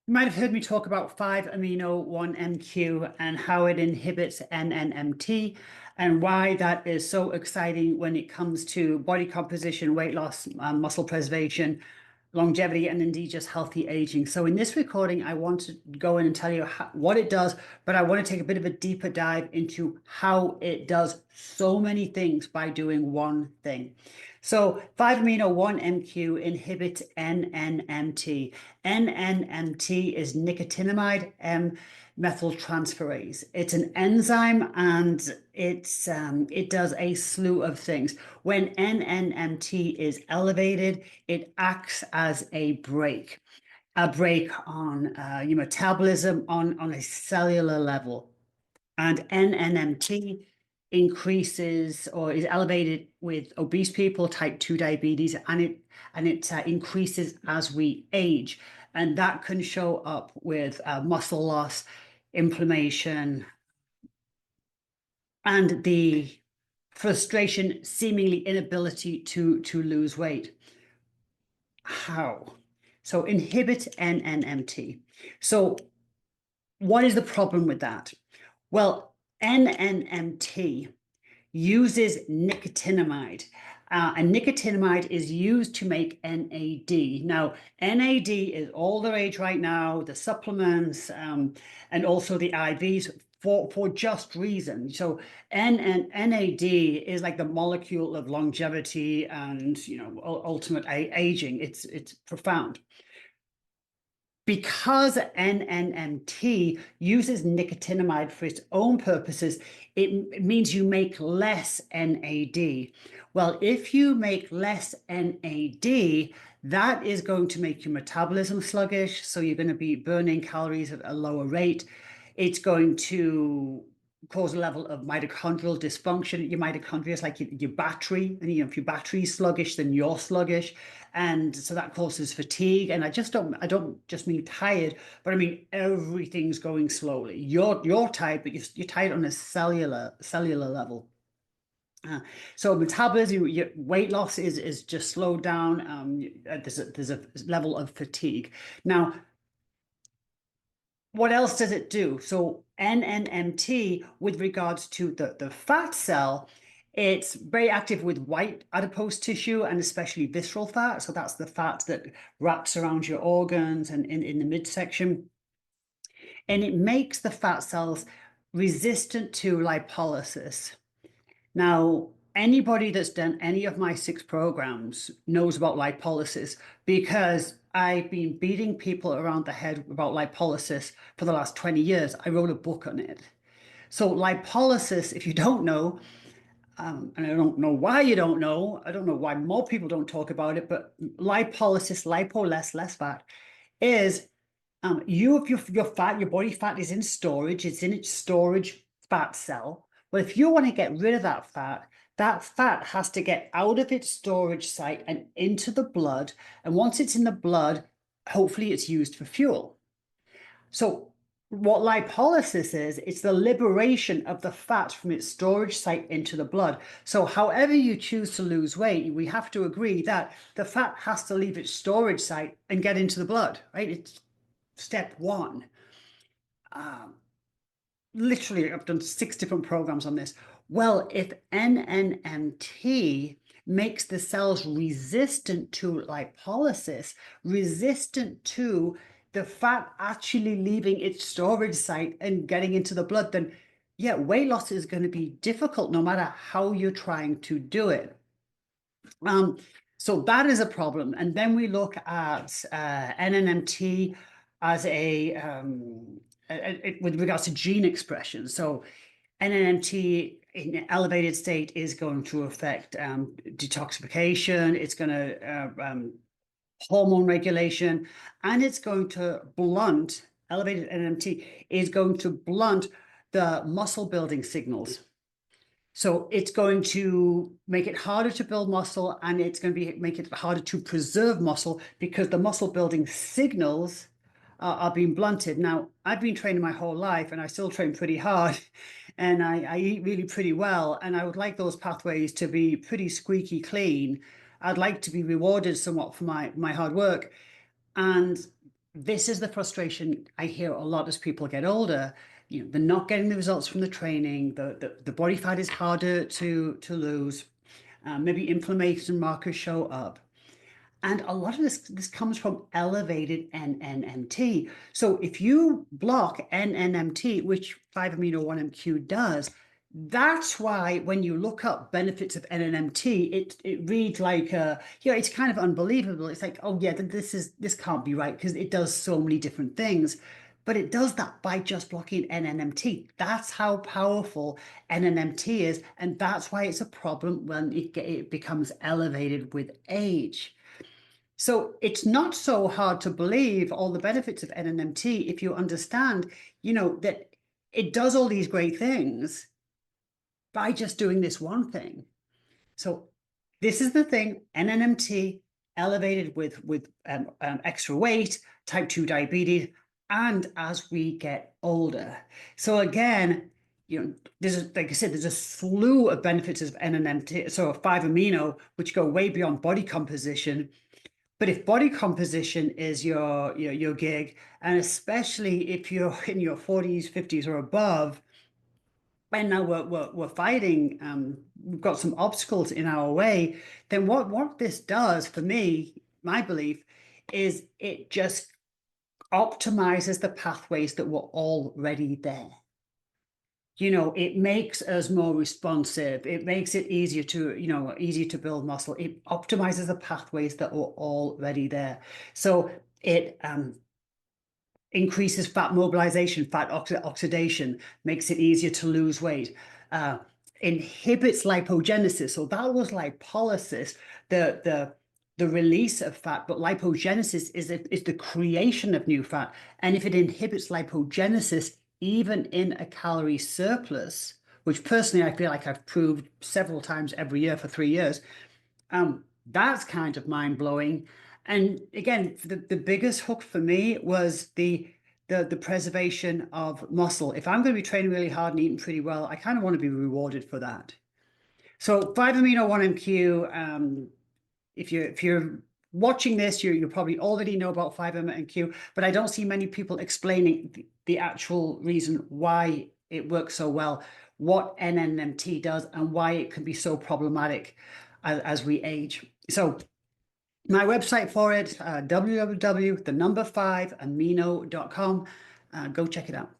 You might have heard me talk about 5-amino-1-MQ and how it inhibits NNMT and why that is so exciting when it comes to body composition, weight loss, muscle preservation, longevity, and indeed just healthy aging. So in this recording, I want to go in and tell you what it does, but I want to take a bit of a deeper dive into how it does so many things by doing one thing. So 5-amino-1-MQ inhibits NNMT. NNMT is nicotinamide methyltransferase. It's an enzyme and it does a slew of things. When NNMT is elevated, it acts as a brake on your metabolism on a cellular level. And NNMT increases or is elevated with obese people, type 2 diabetes, and it increases as we age. And that can show up with muscle loss, inflammation, and the frustration, seemingly inability to lose weight. How? So inhibit NNMT. So what is the problem with that? Well, NNMT uses nicotinamide. And nicotinamide is used to make NAD. Now, NAD is all the rage right now, the supplements and also the IVs for just reason. So NAD is like the molecule of longevity and ultimate aging. It's profound. Because NNMT uses nicotinamide for its own purposes, it means you make less NAD. Well, if you make less NAD, that is going to make your metabolism sluggish, so you're going to be burning calories at a lower rate. It's going to cause a level of mitochondrial dysfunction. Your mitochondria is like your battery, and if your battery is sluggish, then you're sluggish, and so that causes fatigue. And I don't just mean tired, but I mean everything's going slowly. You're tired, but you're tired on a cellular level. So metabolism, your weight loss is just slowed down. There's a level of fatigue. Now, what else does it do? So NNMT, with regards to the fat cell, it's very active with white adipose tissue and especially visceral fat. So that's the fat that wraps around your organs and in the midsection. And it makes the fat cells resistant to lipolysis. Now, anybody that's done any of my 6 programs knows about lipolysis, because I've been beating people around the head about lipolysis for the last 20 years. I wrote a book on it. So lipolysis, if you don't know, and I don't know why you don't know, I don't know why more people don't talk about it, but lipolysis, lipo, less fat, is your fat, your body fat is in storage. It's in its storage fat cell. Well, if you want to get rid of that fat has to get out of its storage site and into the blood. And once it's in the blood, hopefully it's used for fuel. So what lipolysis is, it's the liberation of the fat from its storage site into the blood. So however you choose to lose weight, we have to agree that the fat has to leave its storage site and get into the blood, right? It's step 1. Literally, I've done 6 different programs on this. Well, if NNMT makes the cells resistant to lipolysis, resistant to the fat actually leaving its storage site and getting into the blood, then yeah, weight loss is going to be difficult no matter how you're trying to do it. So that is a problem. And then we look at NNMT as with regards to gene expression. So NNMT in an elevated state is going to affect detoxification. It's going to hormone regulation, and it's going to blunt, elevated NNMT is going to blunt the muscle building signals. So it's going to make it harder to build muscle, and it's going to make it harder to preserve muscle because the muscle building signals are being blunted. Now, I've been training my whole life, and I still train pretty hard, and I eat really pretty well, and I would like those pathways to be pretty squeaky clean. I'd like to be rewarded somewhat for my hard work. And this is the frustration I hear a lot as people get older. They're not getting the results from the training. The body fat is harder to lose. Maybe inflammation markers show up. And a lot of this comes from elevated NNMT. So if you block NNMT, which 5-amino-1-MQ does, that's why when you look up benefits of NNMT, it reads like it's kind of unbelievable. It's like, oh yeah, this can't be right because it does so many different things. But it does that by just blocking NNMT. That's how powerful NNMT is, and that's why it's a problem when it becomes elevated with age. So it's not so hard to believe all the benefits of NNMT if you understand, that it does all these great things by just doing this one thing. So this is the thing: NNMT elevated with extra weight, type 2 diabetes, and as we get older. So again, like I said, there's a slew of benefits of NNMT, so 5-amino, which go way beyond body composition. But if body composition is your gig, and especially if you're in your 40s, 50s, or above, and now we're fighting, we've got some obstacles in our way, then what this does for me, my belief, is it just optimizes the pathways that were already there. It makes us more responsive. It makes it easier to build muscle. It optimizes the pathways that were already there. So it increases fat mobilization, fat oxidation, makes it easier to lose weight, inhibits lipogenesis. So that was lipolysis, the release of fat, but lipogenesis is the creation of new fat. And if it inhibits lipogenesis, even in a calorie surplus, which personally I feel like I've proved several times every year for 3 years, that's kind of mind-blowing. And again, the biggest hook for me was the preservation of muscle. If I'm going to be training really hard and eating pretty well, I kind of want to be rewarded for that. So 5-amino-1-MQ, if you're watching this, you probably already know about 5-MeQ, but I don't see many people explaining the actual reason why it works so well, what NNMT does, and why it can be so problematic as we age. So my website for it, www.the5amino.com. Go check it out.